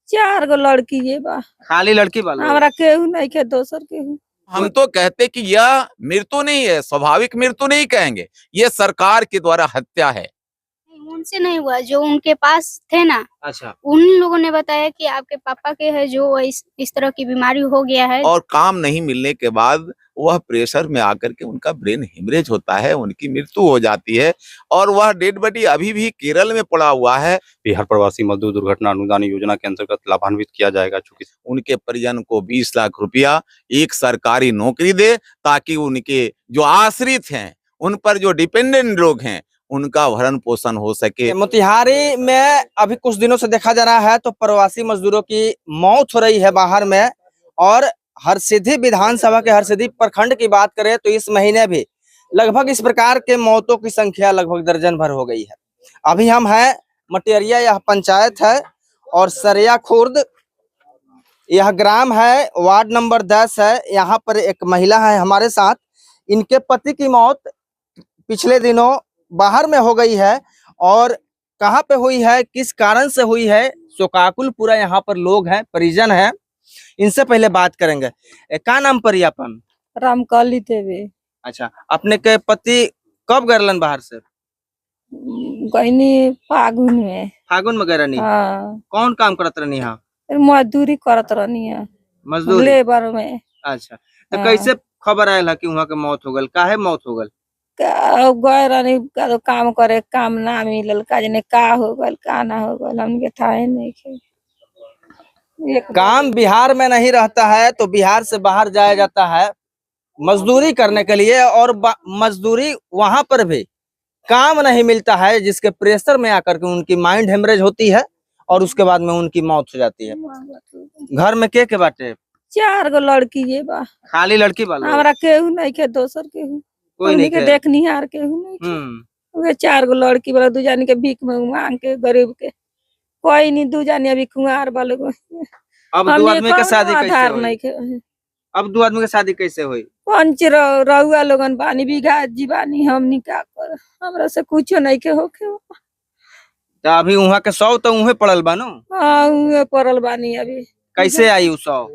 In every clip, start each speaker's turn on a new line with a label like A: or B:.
A: 4 गो लड़की ये बा।
B: खाली लड़की वाला
A: हमरा केहू नहीं के दोसर केहू।
C: हम तो कहते कि यह मृत्यु नहीं है, स्वाभाविक मृत्यु नहीं कहेंगे, ये सरकार के द्वारा हत्या है।
D: उनसे नहीं हुआ, जो उनके पास थे ना,
B: अच्छा,
D: उन लोगों ने बताया कि आपके पापा के है जो इस तरह की बीमारी हो गया है।
C: और काम नहीं मिलने के बाद वह प्रेशर में आकर के उनका ब्रेन हेमरेज होता है, उनकी मृत्यु हो जाती है और वह डेड बॉडी अभी भी केरल में पड़ा हुआ है।
E: बिहार प्रवासी मजदूर दुर्घटना अनुदान योजना के अंतर्गत लाभान्वित किया जाएगा। चूंकि
C: उनके परिजन को 20 लाख रुपया एक सरकारी नौकरी दे, ताकि उनके जो आश्रित हैं, उन पर जो डिपेंडेंट लोग हैं, उनका भरण पोषण हो सके।
B: मोतिहारी में अभी कुछ दिनों से देखा जा रहा है तो प्रवासी मजदूरों की मौत हो रही है बाहर में। और हरसिद्धि विधानसभा के हरसिद्धि प्रखंड की बात करें तो इस महीने भी लगभग इस प्रकार के मौतों की संख्या लगभग दर्जन भर हो गई है। अभी हम हैं मटियरिया, यह पंचायत है, और सरिया खुर्द यह ग्राम है, वार्ड नंबर 10 है। यहाँ पर एक महिला है हमारे साथ, इनके पति की मौत पिछले दिनों बाहर में हो गई है। और कहाँ पे हुई है, किस कारण से हुई है, शोकाकुल पूरा यहाँ पर लोग हैं, परिजन हैं। इनसे पहले बात करेंगे। का नाम परी अपन?
A: रामकाली देवी।
B: अच्छा, अपने के पति कब गरलन बाहर से?
A: गईनी फागुन में।
B: फागुन में गरनी?
A: हाँ।
B: कौन काम करत रहनी? हाँ,
A: मजदूरी करत रहनी है,
B: मजदूरी,
A: लेबर में।
B: अच्छा, तो
A: हाँ।
B: कैसे खबर आयल है कि वहाँ के मौत हो गल? काहे मौत हो गल?
A: गए रहनी काम करे, काम ना मिलल, का जाने का हो गल का ना हो गल, हमके थाहे नहीं के।
B: काम बिहार में नहीं रहता है तो बिहार से बाहर जाया जाता है मजदूरी करने के लिए, और मजदूरी वहां पर भी काम नहीं मिलता है, जिसके प्रेशर में आकर के उनकी माइंड हेमरेज होती है और उसके बाद में उनकी मौत हो जाती है। घर में के बाटे?
A: 4 गो लड़की ये बा।
B: खाली लड़की वाला?
A: हमरा केहू नहीं के दोसर केहू,
B: कोई नहीं के
A: देखनिहार केहू नहीं के। उहे 4 गो लड़की वाला, 2 जानी के भीख में मांग के, गरीब के कोई नहीं, 2 जानी अभी कुंवार वाले।
B: अब 2 आदमी के शादी कैसे हुई? अब 2 आदमी के शादी कैसे हुई?
A: पंच रहुआ लोगन बानी, बिघा जी बानी, हमनी का कर, हमरा से कुछो नहीं के होके।
B: तो अभी वहाँ के 100 तो उहे पड़ल बानो?
A: हाँ, उहे पड़ल बानी। अभी
B: कैसे आई 100?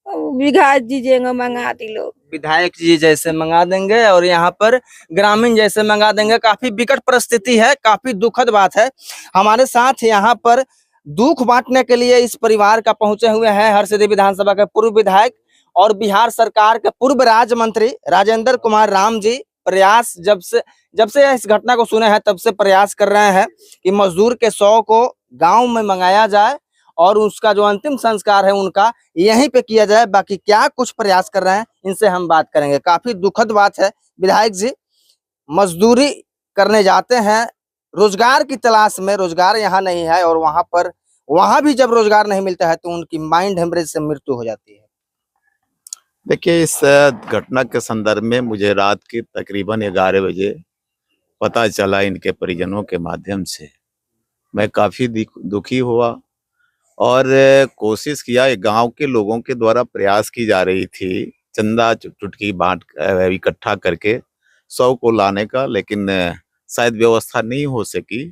A: बिघा जी जेंगा मंगा दी लोग,
B: विधायक जी जैसे मंगा देंगे और यहाँ पर ग्रामीण जैसे मंगा देंगे। काफी विकट परिस्थिति है, काफी दुखद बात है। हमारे साथ यहाँ पर दुख बांटने के लिए इस परिवार का पहुंचे हुए हैं हरसिद्धि विधानसभा के पूर्व विधायक और बिहार सरकार के पूर्व राज्य मंत्री राजेंद्र कुमार राम जी। प्रयास जब से इस घटना को सुने हैं तब से प्रयास कर रहे हैं कि मजदूर के 100 को गांव में मंगाया जाए और उसका जो अंतिम संस्कार है उनका यहीं पे किया जाए। बाकी क्या कुछ प्रयास कर रहे हैं, इनसे हम बात करेंगे। काफी दुखद बात है। विधायक जी मजदूरी करने जाते हैं रोजगार की तलाश में, रोजगार यहाँ नहीं है, और वहां भी जब रोजगार नहीं मिलता है तो उनकी माइंड हेमरेज से मृत्यु हो जाती है।
C: देखिए, इस घटना के संदर्भ में मुझे रात के तकरीबन 11 बजे पता चला इनके परिजनों के माध्यम से। मैं काफी दुखी हुआ और कोशिश किया, गांव के लोगों के द्वारा प्रयास की जा रही थी चंदा चुटकी बांट इकट्ठा करके 100 को लाने का, लेकिन शायद व्यवस्था नहीं हो सकी।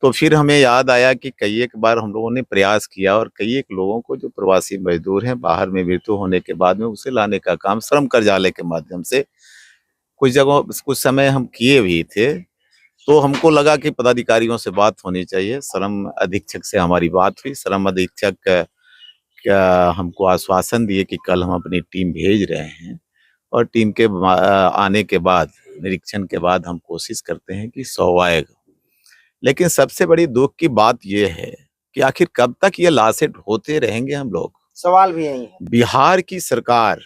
C: तो फिर हमें याद आया कि कई एक बार हम लोगों ने प्रयास किया और कई एक लोगों को जो प्रवासी मजदूर हैं बाहर में मृत्यु होने के बाद में उसे लाने का काम श्रम कार्यालय के माध्यम से कुछ जगहों कुछ समय हम किए भी थे। तो हमको लगा कि पदाधिकारियों से बात होनी चाहिए। श्रम अधीक्षक से हमारी बात हुई। श्रम अधीक्षक हमको आश्वासन दिए कि कल हम अपनी टीम भेज रहे हैं और टीम के आने के बाद, निरीक्षण के बाद हम कोशिश करते हैं कि 100 आएगा। लेकिन सबसे बड़ी दुख की बात यह है कि आखिर कब तक ये लाशें ढोते रहेंगे हम लोग?
B: सवाल भी यही है।
C: बिहार की सरकार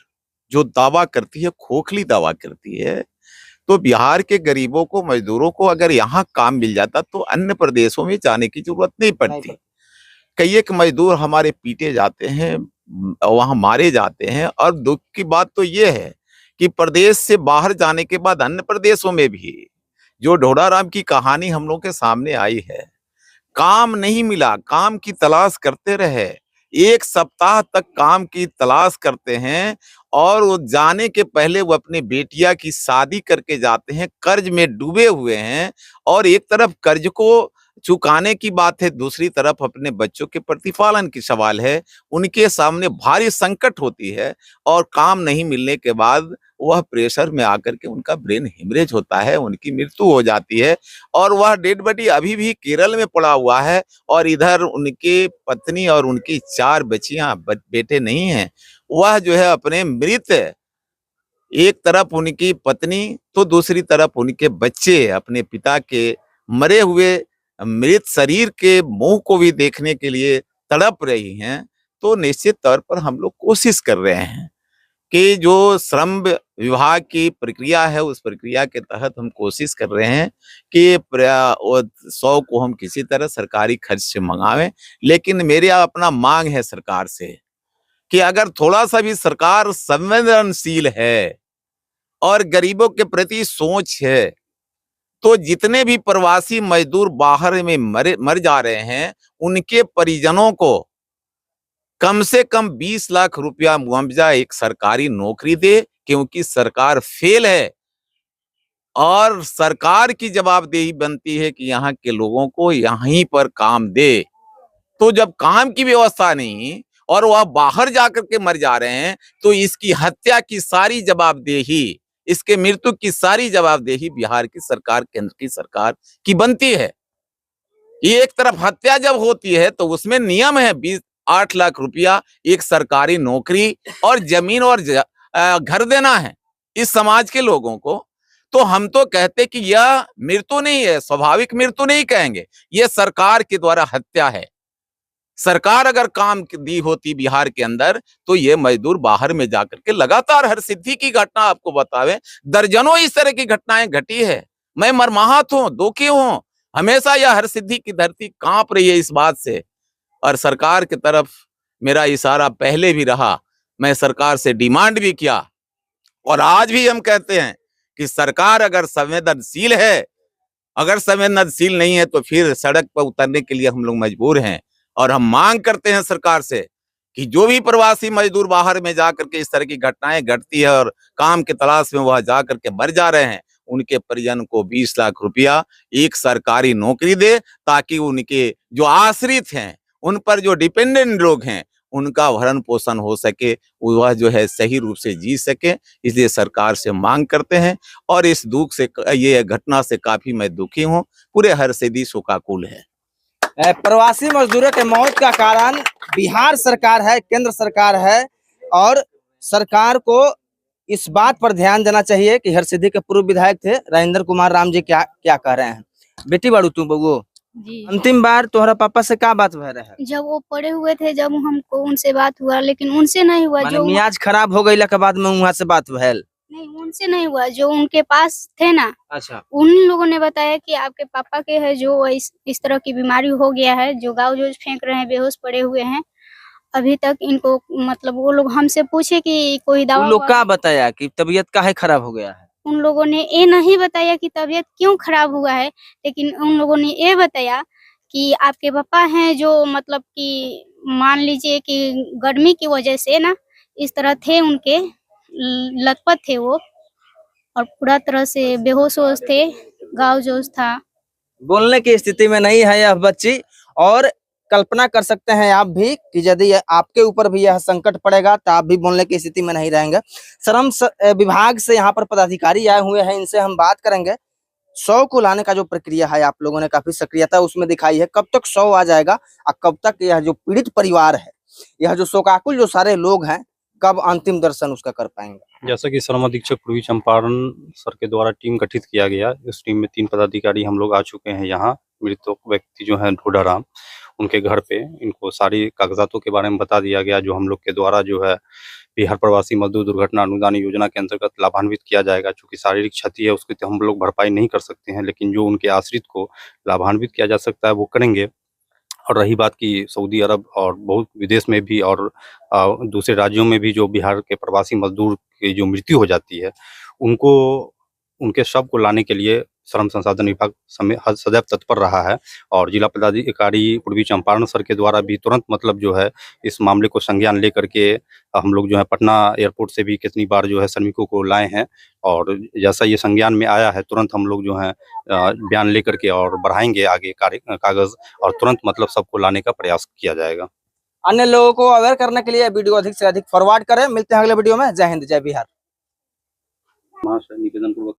C: जो दावा करती है, खोखली दावा करती है, तो बिहार के गरीबों को, मजदूरों को अगर यहाँ काम मिल जाता तो अन्य प्रदेशों में जाने की जरूरत नहीं पड़ती। कई एक मजदूर हमारे पीटे जाते हैं, वहां मारे जाते हैं, और दुख की बात तो ये है कि प्रदेश से बाहर जाने के बाद अन्य प्रदेशों में भी जो ढोड़ाराम की कहानी हम लोग के सामने आई है, काम नहीं मिला, काम की तलाश करते रहे, 1 सप्ताह तक काम की तलाश करते हैं और वो जाने के पहले वो अपनी बेटिया की शादी करके जाते हैं, कर्ज में डूबे हुए हैं, और एक तरफ कर्ज को चुकाने की बात है, दूसरी तरफ अपने बच्चों के प्रतिपालन की सवाल है। उनके सामने भारी संकट होती है और काम नहीं मिलने के बाद वह प्रेशर में आकर के उनका ब्रेन हेमरेज होता है, उनकी मृत्यु हो जाती है और वह डेड बॉडी अभी भी केरल में पड़ा हुआ है और इधर उनके पत्नी और उनकी 4 बच्चियां, बेटे नहीं हैं। वह जो है अपने मृत, एक तरफ उनकी पत्नी तो दूसरी तरफ उनके बच्चे अपने पिता के मरे हुए मृत शरीर के मुंह को भी देखने के लिए तड़प रही हैं। तो निश्चित तौर पर हम लोग कोशिश कर रहे हैं कि जो श्रम विभाग की प्रक्रिया है उस प्रक्रिया के तहत हम कोशिश कर रहे हैं कि 100 को हम किसी तरह सरकारी खर्च से मंगावें। लेकिन मेरी अपना मांग है सरकार से कि अगर थोड़ा सा भी सरकार संवेदनशील है और गरीबों के प्रति सोच है तो जितने भी प्रवासी मजदूर बाहर में मर जा रहे हैं उनके परिजनों को कम से कम 20 लाख रुपया मुआवजा एक सरकारी नौकरी दे, क्योंकि सरकार फेल है और सरकार की जवाबदेही बनती है कि यहाँ के लोगों को यहीं पर काम दे। तो जब काम की व्यवस्था नहीं और वह बाहर जाकर के मर जा रहे हैं तो इसकी हत्या की सारी जवाबदेही, इसके मृत्यु की सारी जवाबदेही बिहार की सरकार, केंद्र की सरकार की बनती है। ये एक तरफ हत्या जब होती है तो उसमें नियम है 8 लाख रुपया एक सरकारी नौकरी और जमीन और घर देना है इस समाज के लोगों को। तो हम तो कहते कि यह मृत्यु नहीं है, स्वाभाविक मृत्यु नहीं कहेंगे, यह सरकार के द्वारा हत्या है। सरकार अगर काम दी होती बिहार के अंदर तो ये मजदूर बाहर में जाकर के लगातार हर सिद्धि की घटना आपको बतावे, दर्जनों इस तरह की घटनाएं घटी है। मैं मर्माहत हूं, दुखी हूं, हमेशा यह हर सिद्धि की धरती कांप रही है इस बात से। और सरकार की तरफ मेरा इशारा पहले भी रहा, मैं सरकार से डिमांड भी किया और आज भी हम कहते हैं कि सरकार अगर संवेदनशील है, अगर संवेदनशील नहीं है तो फिर सड़क पर उतरने के लिए हम लोग मजबूर हैं। और हम मांग करते हैं सरकार से कि जो भी प्रवासी मजदूर बाहर में जाकर के इस तरह की घटनाएं घटती है और काम की तलाश में वह जाकर के मर जा रहे हैं, उनके परिजन को 20 लाख रुपया एक सरकारी नौकरी दे, ताकि उनके जो आश्रित हैं, उन पर जो डिपेंडेंट लोग हैं, उनका भरण पोषण हो सके, वह जो है सही रूप से जी सके। इसलिए सरकार से मांग करते हैं और इस दुख से, ये घटना से काफी मैं दुखी हूँ। पूरे हर्षिदी शोकाकुल है।
B: प्रवासी मजदूरों के मौत का कारण बिहार सरकार है, केंद्र सरकार है और सरकार को इस बात पर ध्यान देना चाहिए कि हरसिद्धि के पूर्व विधायक थे राजेंद्र कुमार राम जी क्या क्या कह रहे हैं। बेटी बाड़ू तू बबू,
D: जी
B: अंतिम बार तुम्हारा पापा से क्या बात भय रहे?
D: जब वो पड़े हुए थे, जब हमको उनसे बात हुआ, लेकिन उनसे नहीं हुआ।
B: माने
D: जो
B: मियाज खराब हो गई के बाद में वहाँ से बात भैल?
D: नहीं, उनसे नहीं हुआ, जो उनके पास थे ना,
B: अच्छा,
D: उन लोगों ने बताया कि आपके पापा के है जो इस तरह की बीमारी हो गया है, जो गाँव जो फेंक रहे हैं, बेहोश पड़े हुए हैं। अभी तक इनको मतलब वो लोग हमसे पूछे कि कोई
B: उन
D: दवा
B: लोग का बताया कि तबीयत काहे खराब हो गया है?
D: उन लोगों ने ये नहीं बताया कि तबीयत क्यों खराब हुआ है, लेकिन उन लोगों ने ये बताया कि आपके पापा हैं जो मतलब कि मान लीजिए कि गर्मी की वजह से ना इस तरह थे, उनके लथपथ थे वो और पूरा तरह से बेहोश होश थे, गाँव जोश था।
B: बोलने की स्थिति में नहीं है यह बच्ची। और कल्पना कर सकते हैं आप भी कि यदि आपके ऊपर भी यह संकट पड़ेगा तो आप भी बोलने की स्थिति में नहीं रहेंगे। श्रम विभाग से यहाँ पर पदाधिकारी आए हुए हैं, इनसे हम बात करेंगे। 100 को लाने का जो प्रक्रिया है, आप लोगों ने काफी सक्रियता उसमें दिखाई है, कब तक 100 आ जाएगा और कब तक यह जो पीड़ित परिवार है, यह जो शोकाकुल जो सारे लोग हैं, कब अंतिम दर्शन उसका कर पाएंगे?
E: जैसा कि श्रम अधीक्षक पूर्वी चंपारण सर के द्वारा टीम गठित किया गया, इस टीम में 3 पदाधिकारी हम लोग आ चुके हैं यहाँ। मृतक व्यक्ति जो है ढोडाराम, उनके घर पे इनको सारी कागजातों के बारे में बता दिया गया, जो हम लोग के द्वारा जो है बिहार प्रवासी मजदूर दुर्घटना अनुदान योजना के अंतर्गत लाभान्वित किया जाएगा। चूंकि शारीरिक क्षति है उसकी तो हम लोग भरपाई नहीं कर सकते हैं, लेकिन जो उनके आश्रित को लाभान्वित किया जा सकता है वो करेंगे। और रही बात की सऊदी अरब और बहुत विदेश में भी और दूसरे राज्यों में भी जो बिहार के प्रवासी मजदूर की जो मृत्यु हो जाती है, उनको उनके शव को लाने के लिए श्रम संसाधन विभाग सदैव तत्पर रहा है। और जिला पदाधिकारी पूर्वी चंपारण सर के द्वारा भी तुरंत मतलब जो है इस मामले को संज्ञान लेकर के हम लोग जो है पटना एयरपोर्ट से भी कितनी बार जो है श्रमिकों को लाए हैं, और जैसा ये संज्ञान में आया है तुरंत हम लोग जो है बयान लेकर के और बढ़ाएंगे आगे कागज, और तुरंत मतलब सबको लाने का प्रयास किया जाएगा।
B: अन्य लोगों को अवेयर करने के लिए वीडियो अधिक से अधिक फॉरवर्ड करें। मिलते हैं अगले वीडियो में। जय हिंद, जय बिहार।
E: निवेदन पूर्वक